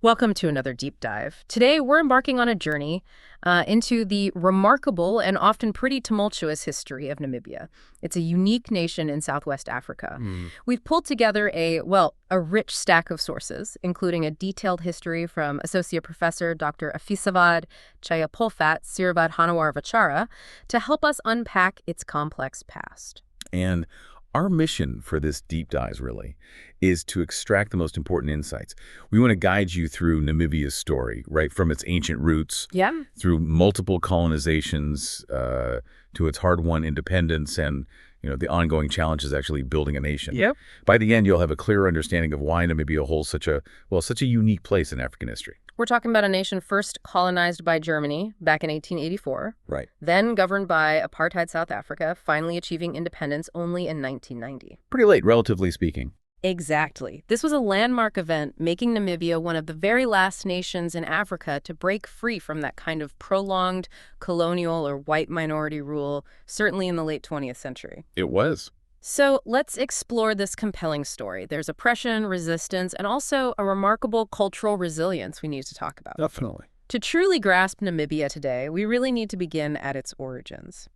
Welcome to another deep dive. Today, we're embarking on a journey into the remarkable and often pretty tumultuous history of Namibia. It's a unique nation in Southwest Africa. We've pulled together a rich stack of sources, including a detailed history from Associate Professor Dr. Afisavad Chayapolfat Sirvad Hanawar-Vachara to help us unpack its complex past. And our mission for this deep dive, really, is to extract the most important insights. We want to guide you through Namibia's story, right, from its ancient roots, through multiple colonizations, to its hard-won independence, and the ongoing challenges actually building a nation. By the end, you'll have a clearer understanding of why Namibia holds such a unique place in African history. We're talking about a nation first colonized by Germany back in 1884. Right. Then governed by apartheid South Africa, finally achieving independence only in 1990. Pretty late, relatively speaking. Exactly. This was a landmark event, making Namibia one of the very last nations in Africa to break free from that kind of prolonged colonial or white minority rule, certainly in the late 20th century. It was. So let's explore this compelling story. There's oppression, resistance, and also a remarkable cultural resilience we need to talk about. Definitely. To truly grasp Namibia today, we really need to begin at its origins.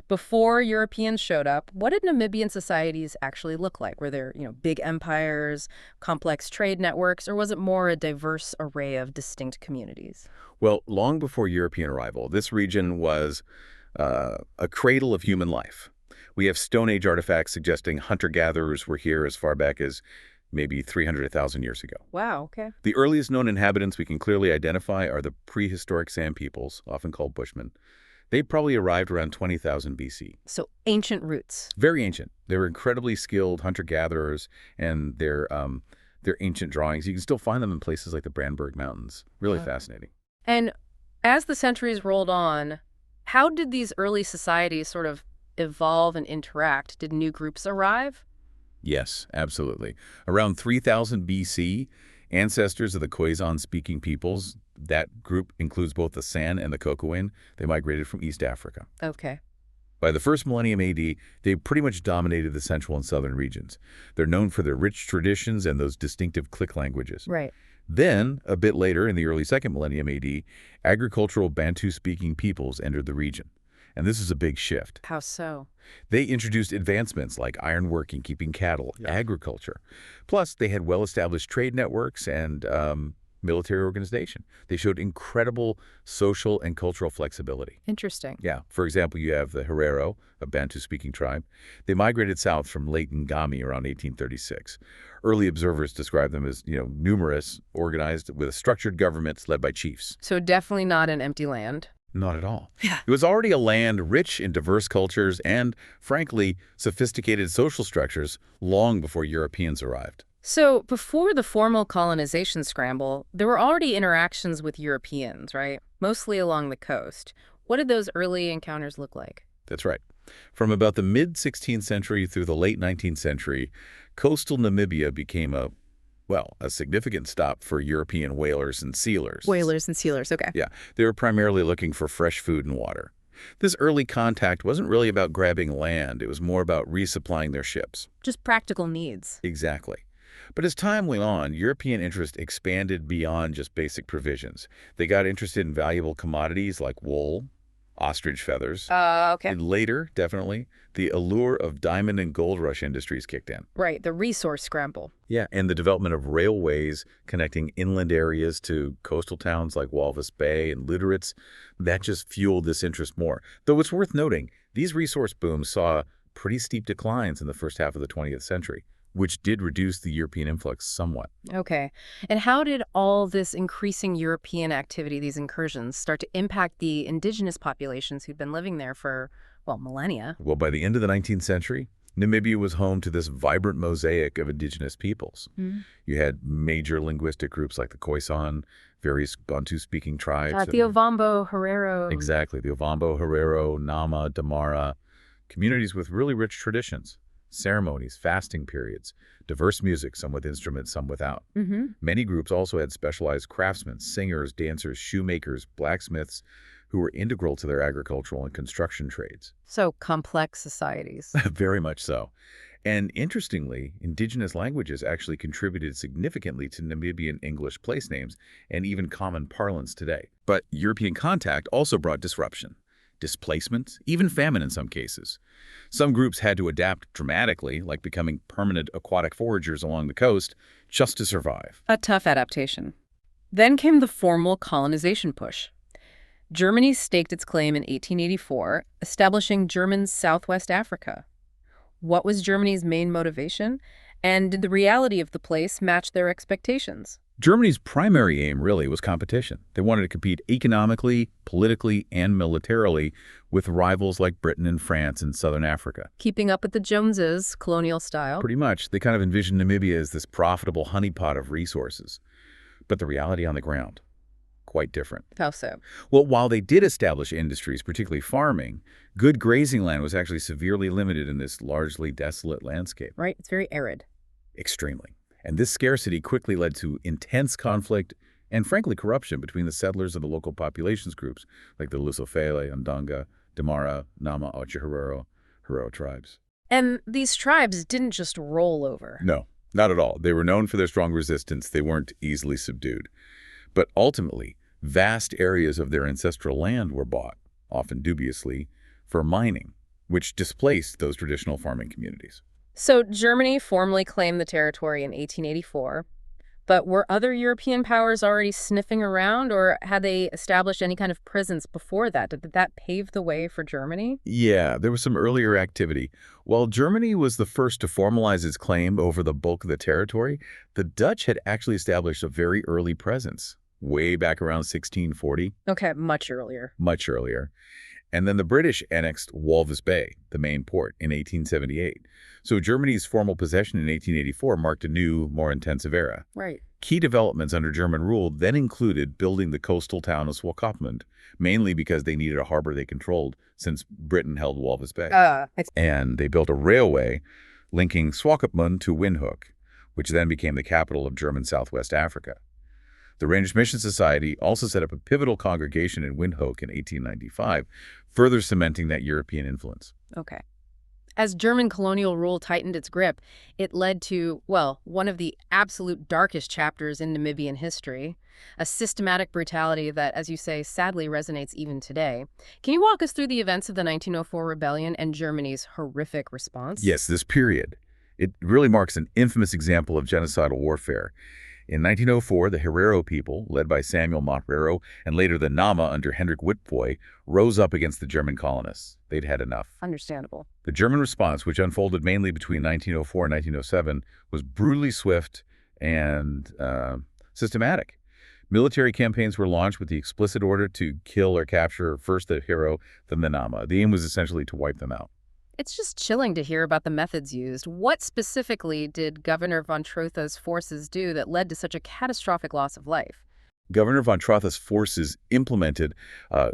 Before Europeans showed up, what did Namibian societies actually look like? Were there, big empires, complex trade networks, or was it more a diverse array of distinct communities? Well, long before European arrival, this region was a cradle of human life. We have Stone Age artifacts suggesting hunter-gatherers were here as far back as maybe 300,000 years ago. Wow, okay. The earliest known inhabitants we can clearly identify are the prehistoric San peoples, often called Bushmen. They probably arrived around 20,000 BC. So ancient roots. Very ancient. They were incredibly skilled hunter-gatherers, and their ancient drawings, you can still find them in places like the Brandberg Mountains. Really fascinating. And as the centuries rolled on, how did these early societies sort of evolve and interact? Did new groups arrive? Yes, absolutely. Around 3000 BC, ancestors of the Khoisan-speaking peoples, that group includes both the San and the Cocoin, they migrated from East Africa. Okay. By the first millennium AD, they pretty much dominated the central and southern regions. They're known for their rich traditions and those distinctive click languages. Right. Then, a bit later, in the early second millennium AD, agricultural Bantu-speaking peoples entered the region. And this is a big shift. How so? They introduced advancements like ironworking, keeping cattle, agriculture. Plus, they had well-established trade networks and military organization. They showed incredible social and cultural flexibility. Interesting. Yeah. For example, you have the Herero, a Bantu-speaking tribe. They migrated south from Lake Ngami around 1836. Early observers describe them as, numerous, organized with structured governments led by chiefs. So definitely not an empty land. Not at all. It was already a land rich in diverse cultures and, frankly, sophisticated social structures long before Europeans arrived. So before the formal colonization scramble, there were already interactions with Europeans, right? Mostly along the coast. What did those early encounters look like? That's right. From about the mid-16th century through the late 19th century, coastal Namibia became a significant stop for European whalers and sealers. Whalers and sealers, okay. Yeah, they were primarily looking for fresh food and water. This early contact wasn't really about grabbing land. It was more about resupplying their ships. Just practical needs. Exactly. But as time went on, European interest expanded beyond just basic provisions. They got interested in valuable commodities like wool, ostrich feathers. Okay. And later, definitely, the allure of diamond and gold rush industries kicked in. Right, the resource scramble. Yeah, and the development of railways connecting inland areas to coastal towns like Walvis Bay and Lüderitz, that just fueled this interest more. Though it's worth noting, these resource booms saw pretty steep declines in the first half of the 20th century, which did reduce the European influx somewhat. Okay. And how did all this increasing European activity, these incursions, start to impact the indigenous populations who'd been living there for, millennia? Well, by the end of the 19th century, Namibia was home to this vibrant mosaic of indigenous peoples. You had major linguistic groups like the Khoisan, various Bantu-speaking tribes. The Ovambo, Herero. Exactly. The Ovambo, Herero, Nama, Damara. Communities with really rich traditions. Ceremonies, fasting periods, diverse music, some with instruments, some without. Many groups also had specialized craftsmen, singers, dancers, shoemakers, blacksmiths, who were integral to their agricultural and construction trades. So complex societies. Very much so. And interestingly, indigenous languages actually contributed significantly to Namibian English place names and even common parlance today. But European contact also brought disruption, displacement, even famine in some cases. Some groups had to adapt dramatically, like becoming permanent aquatic foragers along the coast, just to survive. A tough adaptation. Then came the formal colonization push. Germany staked its claim in 1884, establishing German Southwest Africa. What was Germany's main motivation? And did the reality of the place match their expectations? Germany's primary aim, really, was competition. They wanted to compete economically, politically, and militarily with rivals like Britain and France in southern Africa. Keeping up with the Joneses, colonial style. Pretty much. They kind of envisioned Namibia as this profitable honeypot of resources. But the reality on the ground, quite different. How so? Well, while they did establish industries, particularly farming, good grazing land was actually severely limited in this largely desolate landscape. Right, it's very arid. Extremely. And this scarcity quickly led to intense conflict and, frankly, corruption between the settlers and the local populations groups, like the Lusofele, Ndonga, Damara, Nama, Herero tribes. And these tribes didn't just roll over. No, not at all. They were known for their strong resistance. They weren't easily subdued. But ultimately, vast areas of their ancestral land were bought, often dubiously, for mining, which displaced those traditional farming communities. So Germany formally claimed the territory in 1884, but were other European powers already sniffing around, or had they established any kind of presence before that? Did that pave the way for Germany? Yeah, there was some earlier activity. While Germany was the first to formalize its claim over the bulk of the territory, the Dutch had actually established a very early presence, way back around 1640. Okay, much earlier. Much earlier. And then the British annexed Walvis Bay, the main port, in 1878. So Germany's formal possession in 1884 marked a new, more intensive era. Right. Key developments under German rule then included building the coastal town of Swakopmund, mainly because they needed a harbor they controlled since Britain held Walvis Bay. And they built a railway linking Swakopmund to Windhoek, which then became the capital of German Southwest Africa. The Rangers Mission Society also set up a pivotal congregation in Windhoek in 1895, further cementing that European influence. Okay. As German colonial rule tightened its grip, it led to, well, one of the absolute darkest chapters in Namibian history, a systematic brutality that, as you say, sadly resonates even today. Can you walk us through the events of the 1904 rebellion and Germany's horrific response? Yes, this period. It really marks an infamous example of genocidal warfare. In 1904, the Herero people, led by Samuel Herero and later the Nama under Hendrik Witbooi, rose up against the German colonists. They'd had enough. Understandable. The German response, which unfolded mainly between 1904 and 1907, was brutally swift and systematic. Military campaigns were launched with the explicit order to kill or capture first the Herero, then the Nama. The aim was essentially to wipe them out. It's just chilling to hear about the methods used. What specifically did Governor von Trotha's forces do that led to such a catastrophic loss of life? Governor von Trotha's forces implemented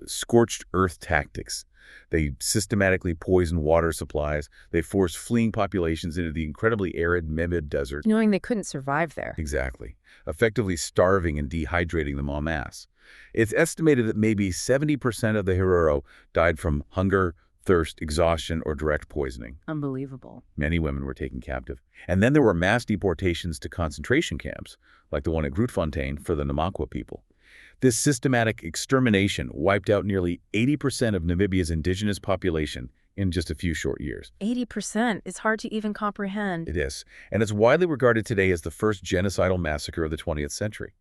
scorched earth tactics. They systematically poisoned water supplies. They forced fleeing populations into the incredibly arid Namib desert. Knowing they couldn't survive there. Exactly. Effectively starving and dehydrating them en masse. It's estimated that maybe 70% of the Herero died from hunger, thirst, exhaustion, or direct poisoning. Unbelievable. Many women were taken captive. And then there were mass deportations to concentration camps, like the one at Grootfontein for the Namaqua people. This systematic extermination wiped out nearly 80% of Namibia's indigenous population in just a few short years. 80% is hard to even comprehend. It is. And it's widely regarded today as the first genocidal massacre of the 20th century.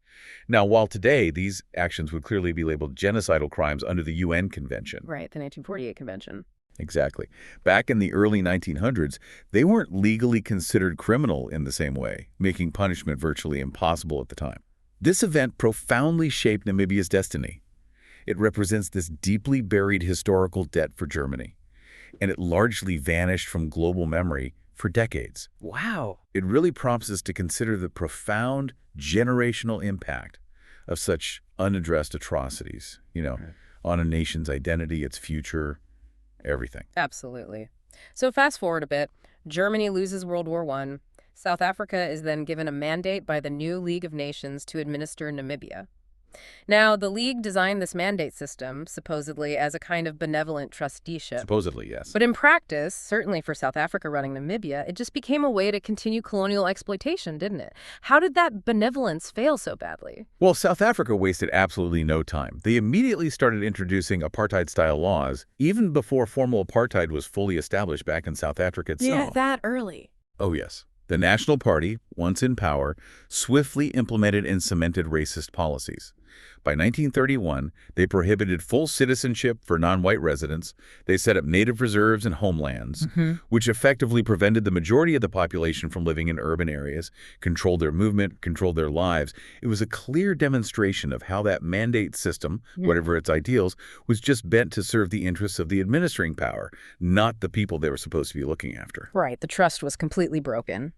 Now, while today these actions would clearly be labeled genocidal crimes under the UN Convention. Right, the 1948 Convention. Exactly. Back in the early 1900s, they weren't legally considered criminal in the same way, making punishment virtually impossible at the time. This event profoundly shaped Namibia's destiny. It represents this deeply buried historical debt for Germany, and it largely vanished from global memory for decades. Wow. It really prompts us to consider the profound generational impact of such unaddressed atrocities, on a nation's identity, its future, everything. Absolutely. So fast forward a bit, Germany loses World War I. South Africa is then given a mandate by the new League of Nations to administer Namibia. Now, the League designed this mandate system, supposedly, as a kind of benevolent trusteeship. Supposedly, yes. But in practice, certainly for South Africa running Namibia, it just became a way to continue colonial exploitation, didn't it? How did that benevolence fail so badly? Well, South Africa wasted absolutely no time. They immediately started introducing apartheid-style laws, even before formal apartheid was fully established back in South Africa itself. Yeah, that early. Oh, yes. The National Party, once in power, swiftly implemented and cemented racist policies. By 1931, they prohibited full citizenship for non-white residents. They set up native reserves and homelands, which effectively prevented the majority of the population from living in urban areas, controlled their movement, controlled their lives. It was a clear demonstration of how that mandate system, whatever its ideals, was just bent to serve the interests of the administering power, not the people they were supposed to be looking after. Right, the trust was completely broken.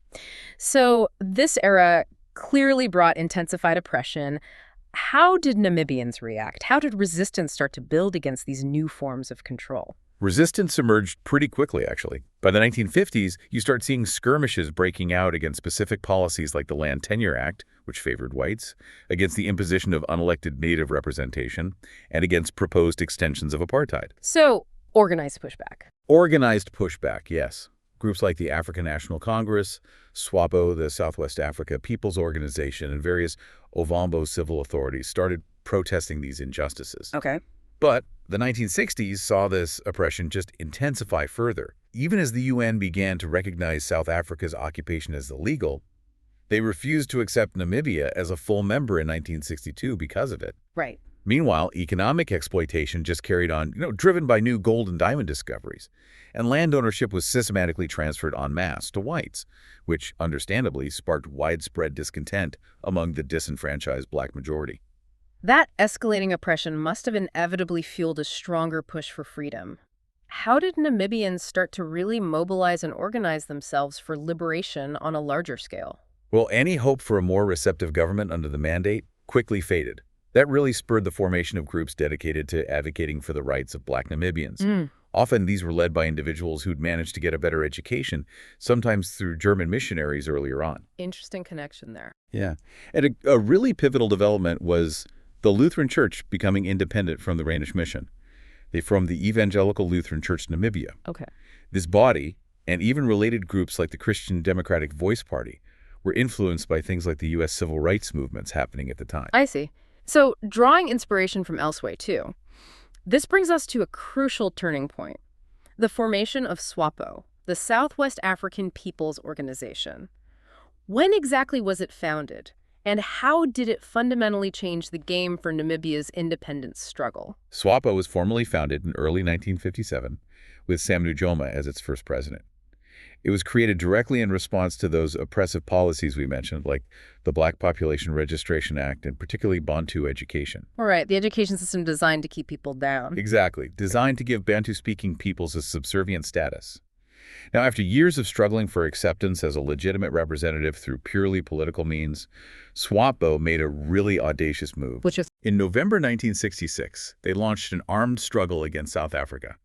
So this era clearly brought intensified oppression. How did Namibians react? How did resistance start to build against these new forms of control? Resistance emerged pretty quickly, actually. By the 1950s, you start seeing skirmishes breaking out against specific policies like the Land Tenure Act, which favored whites, against the imposition of unelected native representation, and against proposed extensions of apartheid. So, organized pushback. Organized pushback, yes. Groups like the African National Congress, SWAPO, the Southwest Africa People's Organization, and various Ovambo civil authorities started protesting these injustices. Okay. But the 1960s saw this oppression just intensify further. Even as the UN began to recognize South Africa's occupation as illegal, they refused to accept Namibia as a full member in 1962 because of it. Right. Meanwhile, economic exploitation just carried on, driven by new gold and diamond discoveries. And land ownership was systematically transferred en masse to whites, which, understandably, sparked widespread discontent among the disenfranchised black majority. That escalating oppression must have inevitably fueled a stronger push for freedom. How did Namibians start to really mobilize and organize themselves for liberation on a larger scale? Well, any hope for a more receptive government under the mandate quickly faded. That really spurred the formation of groups dedicated to advocating for the rights of black Namibians. Often these were led by individuals who'd managed to get a better education, sometimes through German missionaries earlier on. Interesting connection there. Yeah. And a really pivotal development was the Lutheran Church becoming independent from the Rhenish Mission. They formed the Evangelical Lutheran Church Namibia. Okay. This body, and even related groups like the Christian Democratic Voice Party, were influenced by things like the U.S. civil rights movements happening at the time. I see. So, drawing inspiration from elsewhere, too. This brings us to a crucial turning point. The formation of SWAPO, the Southwest African People's Organization. When exactly was it founded? And how did it fundamentally change the game for Namibia's independence struggle? SWAPO was formally founded in early 1957, with Sam Nujoma as its first president. It was created directly in response to those oppressive policies we mentioned, like the Black Population Registration Act and particularly Bantu education. All right, the education system designed to keep people down. Exactly, designed to give Bantu-speaking peoples a subservient status. Now, after years of struggling for acceptance as a legitimate representative through purely political means, SWAPO made a really audacious move. Which is? In November 1966, they launched an armed struggle against South Africa.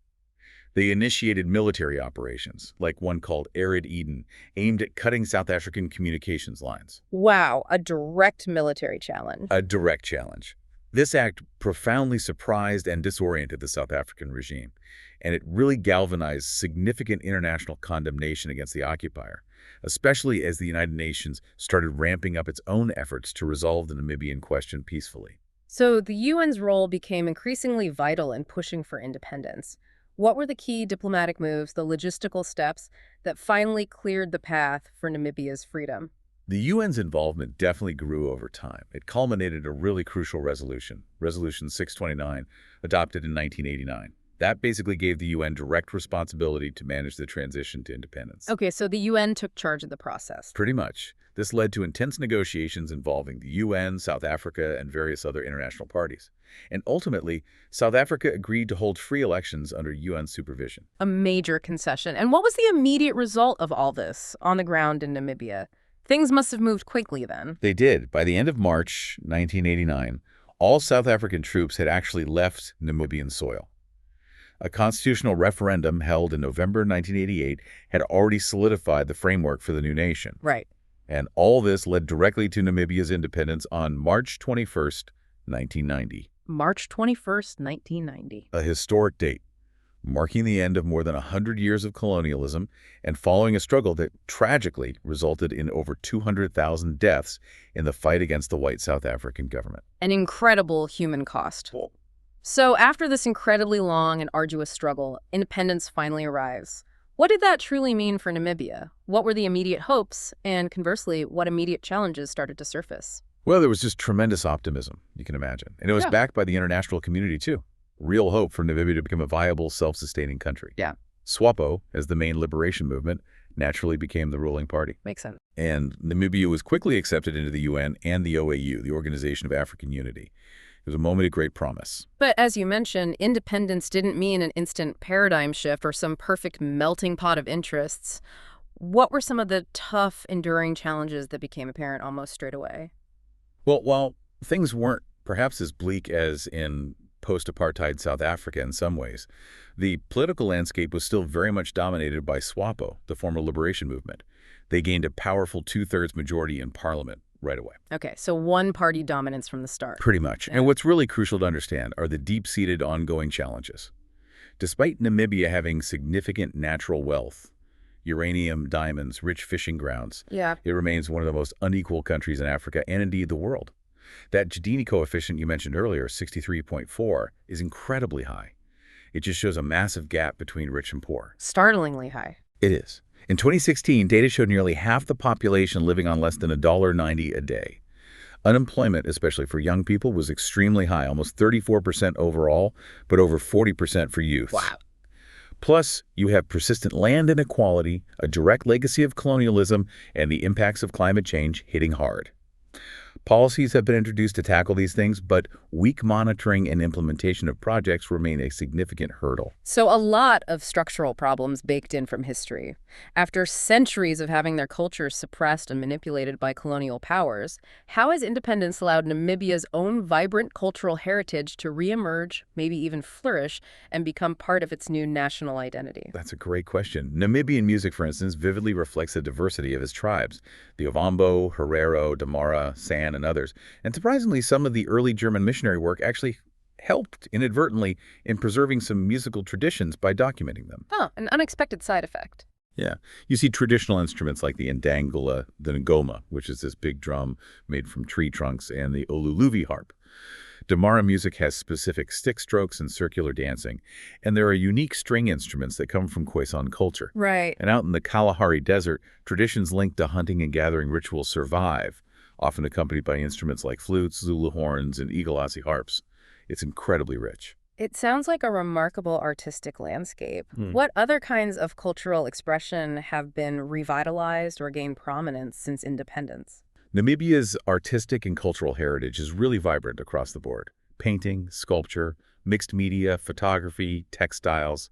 They initiated military operations, like one called Arid Eden, aimed at cutting South African communications lines. Wow, a direct military challenge. A direct challenge. This act profoundly surprised and disoriented the South African regime, and it really galvanized significant international condemnation against the occupier, especially as the United Nations started ramping up its own efforts to resolve the Namibian question peacefully. So the UN's role became increasingly vital in pushing for independence. What were the key diplomatic moves, the logistical steps that finally cleared the path for Namibia's freedom? The UN's involvement definitely grew over time. It culminated in a really crucial resolution, Resolution 629, adopted in 1989. That basically gave the UN direct responsibility to manage the transition to independence. Okay, so the UN took charge of the process. Pretty much. This led to intense negotiations involving the UN, South Africa, and various other international parties. And ultimately, South Africa agreed to hold free elections under UN supervision. A major concession. And what was the immediate result of all this on the ground in Namibia? Things must have moved quickly then. They did. By the end of March 1989, all South African troops had actually left Namibian soil. A constitutional referendum held in November 1988 had already solidified the framework for the new nation. Right. And all this led directly to Namibia's independence on March 21st, 1990. March 21st, 1990. A historic date, marking the end of more than 100 years of colonialism and following a struggle that tragically resulted in over 200,000 deaths in the fight against the white South African government. An incredible human cost. So after this incredibly long and arduous struggle, independence finally arrives. What did that truly mean for Namibia? What were the immediate hopes? And conversely, what immediate challenges started to surface? Well, there was just tremendous optimism, you can imagine. And it was backed by the international community, too. Real hope for Namibia to become a viable, self-sustaining country. Yeah. SWAPO, as the main liberation movement, naturally became the ruling party. Makes sense. And Namibia was quickly accepted into the UN and the OAU, the Organization of African Unity. It was a moment of great promise. But as you mentioned, independence didn't mean an instant paradigm shift or some perfect melting pot of interests. What were some of the tough, enduring challenges that became apparent almost straight away? Well, while things weren't perhaps as bleak as in post-apartheid South Africa in some ways, the political landscape was still very much dominated by SWAPO, the former liberation movement. They gained a powerful two-thirds majority in parliament right away. Okay, so one-party dominance from the start. Pretty much. Yeah. And what's really crucial to understand are the deep-seated ongoing challenges. Despite Namibia having significant natural wealth, uranium, diamonds, rich fishing grounds, it remains one of the most unequal countries in Africa and indeed the world. That Gini coefficient you mentioned earlier, 63.4, is incredibly high. It just shows a massive gap between rich and poor. Startlingly high. It is. In 2016, data showed nearly half the population living on less than $1.90 a day. Unemployment, especially for young people, was extremely high, almost 34% overall, but over 40% for youth. Wow. Plus, you have persistent land inequality, a direct legacy of colonialism, and the impacts of climate change hitting hard. Policies have been introduced to tackle these things, but weak monitoring and implementation of projects remain a significant hurdle. So a lot of structural problems baked in from history. After centuries of having their cultures suppressed and manipulated by colonial powers, how has independence allowed Namibia's own vibrant cultural heritage to reemerge, maybe even flourish, and become part of its new national identity? That's a great question. Namibian music, for instance, vividly reflects the diversity of its tribes. The Ovambo, Herero, Damara, San, and others. And surprisingly, some of the early German missionary work actually helped inadvertently in preserving some musical traditions by documenting them. Oh, an unexpected side effect. Yeah. You see traditional instruments like the ndangala, the ngoma, which is this big drum made from tree trunks, and the oluluvi harp. Damara music has specific stick strokes and circular dancing, and there are unique string instruments that come from Khoisan culture. Right. And out in the Kalahari Desert, traditions linked to hunting and gathering rituals survive, often accompanied by instruments like flutes, Zulu horns, and Igalazi harps. It's incredibly rich. It sounds like a remarkable artistic landscape. What other kinds of cultural expression have been revitalized or gained prominence since independence? Namibia's artistic and cultural heritage is really vibrant across the board. Painting, sculpture, mixed media, photography, textiles,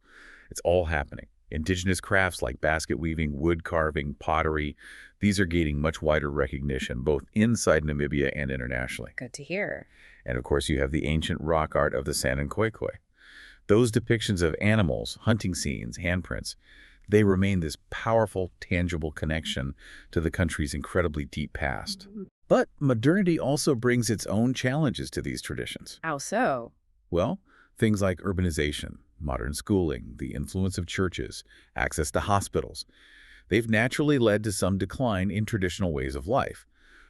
it's all happening. Indigenous crafts like basket weaving, wood carving, pottery, these are gaining much wider recognition, both inside Namibia and internationally. Good to hear. And of course, you have the ancient rock art of the San and Bantu. Those depictions of animals, hunting scenes, handprints, they remain this powerful, tangible connection to the country's incredibly deep past. But modernity also brings its own challenges to these traditions. How so? Well, things like urbanization, modern schooling, the influence of churches, access to hospitals. They've naturally led to some decline in traditional ways of life.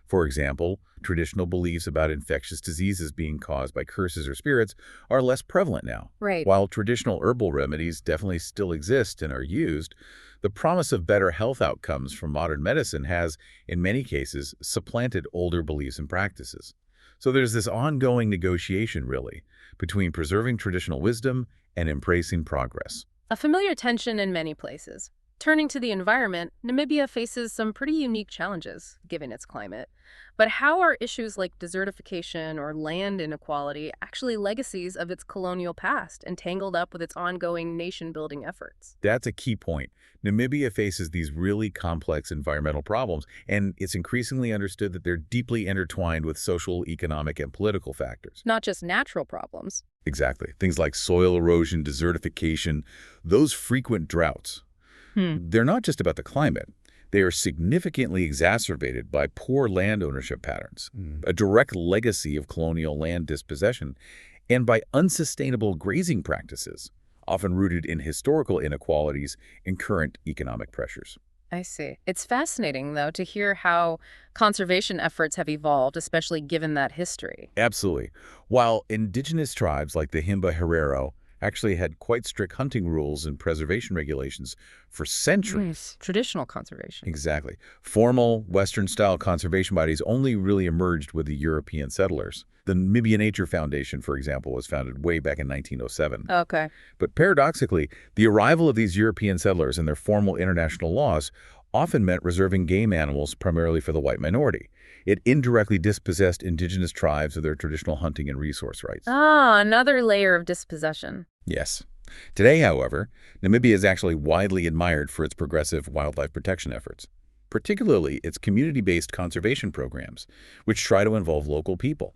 For example, traditional beliefs about infectious diseases being caused by curses or spirits are less prevalent now. Right. While traditional herbal remedies definitely still exist and are used, the promise of better health outcomes from modern medicine has, in many cases, supplanted older beliefs and practices. So there's this ongoing negotiation, really, between preserving traditional wisdom and embracing progress. A familiar tension in many places. Turning to the environment, Namibia faces some pretty unique challenges, given its climate. But how are issues like desertification or land inequality actually legacies of its colonial past and tangled up with its ongoing nation-building efforts? That's a key point. Namibia faces these really complex environmental problems, and it's increasingly understood that they're deeply intertwined with social, economic, and political factors. Not just natural problems. Exactly. Things like soil erosion, desertification, those frequent droughts. They're not just about the climate. They are significantly exacerbated by poor land ownership patterns, a direct legacy of colonial land dispossession, and by unsustainable grazing practices, often rooted in historical inequalities and current economic pressures. I see. It's fascinating, though, to hear how conservation efforts have evolved, especially given that history. Absolutely. While indigenous tribes like the Himba Herero actually had quite strict hunting rules and preservation regulations for centuries. Traditional conservation. Exactly. Formal Western-style conservation bodies only really emerged with the European settlers. The Namibia Nature Foundation, for example, was founded way back in 1907. Okay. But paradoxically, the arrival of these European settlers and their formal international laws often meant reserving game animals primarily for the white minority. It indirectly dispossessed indigenous tribes of their traditional hunting and resource rights. Ah, another layer of dispossession. Yes. Today, however, Namibia is actually widely admired for its progressive wildlife protection efforts, particularly its community-based conservation programs, which try to involve local people.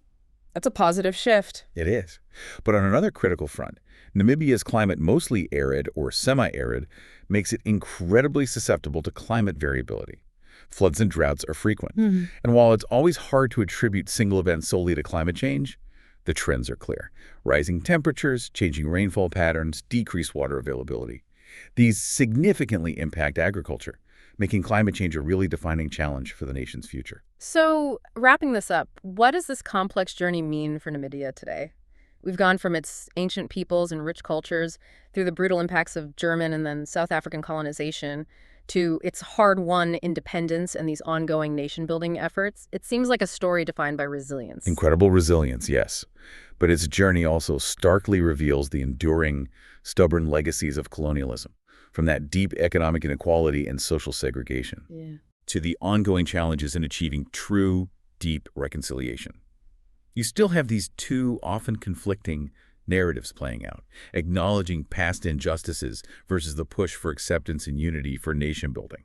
That's a positive shift. It is. But on another critical front, Namibia's climate, mostly arid or semi-arid, makes it incredibly susceptible to climate variability. Floods and droughts are frequent. And while it's always hard to attribute single events solely to climate change, the trends are clear. Rising temperatures, changing rainfall patterns, decreased water availability. These significantly impact agriculture, making climate change a really defining challenge for the nation's future. So, wrapping this up, what does this complex journey mean for Namibia today? We've gone from its ancient peoples and rich cultures through the brutal impacts of German and then South African colonization to its hard-won independence and these ongoing nation-building efforts. It seems like a story defined by resilience. Incredible resilience, yes. But its journey also starkly reveals the enduring, stubborn legacies of colonialism, from that deep economic inequality and social segregation to the ongoing challenges in achieving true, deep reconciliation. You still have these two often conflicting narratives playing out, acknowledging past injustices versus the push for acceptance and unity for nation building.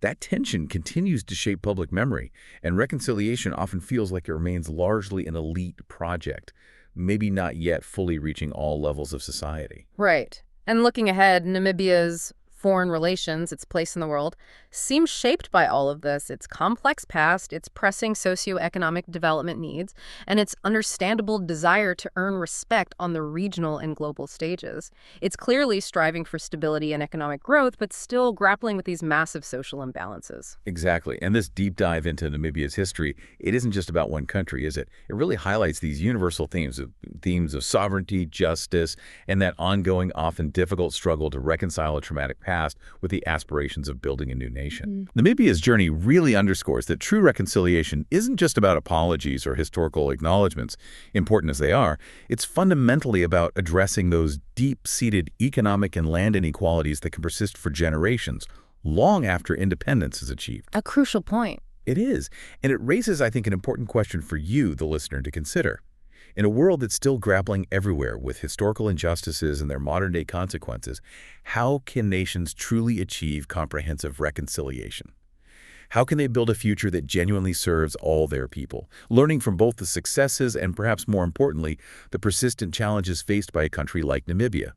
That tension continues to shape public memory, and reconciliation often feels like it remains largely an elite project, maybe not yet fully reaching all levels of society. Right. And looking ahead, Namibia's foreign relations, its place in the world, seems shaped by all of this. Its complex past, its pressing socioeconomic development needs, and its understandable desire to earn respect on the regional and global stages. It's clearly striving for stability and economic growth, but still grappling with these massive social imbalances. Exactly. And this deep dive into Namibia's history, it isn't just about one country, is it? It really highlights these universal themes of sovereignty, justice, and that ongoing, often difficult struggle to reconcile a traumatic past with the aspirations of building a new nation. Namibia's journey really underscores that true reconciliation isn't just about apologies or historical acknowledgments, important as they are. It's fundamentally about addressing those deep-seated economic and land inequalities that can persist for generations, long after independence is achieved. A crucial point. It is, and it raises, I think, an important question for you, the listener, to consider. In a world that's still grappling everywhere with historical injustices and their modern-day consequences, how can nations truly achieve comprehensive reconciliation? How can they build a future that genuinely serves all their people, learning from both the successes and, perhaps more importantly, the persistent challenges faced by a country like Namibia?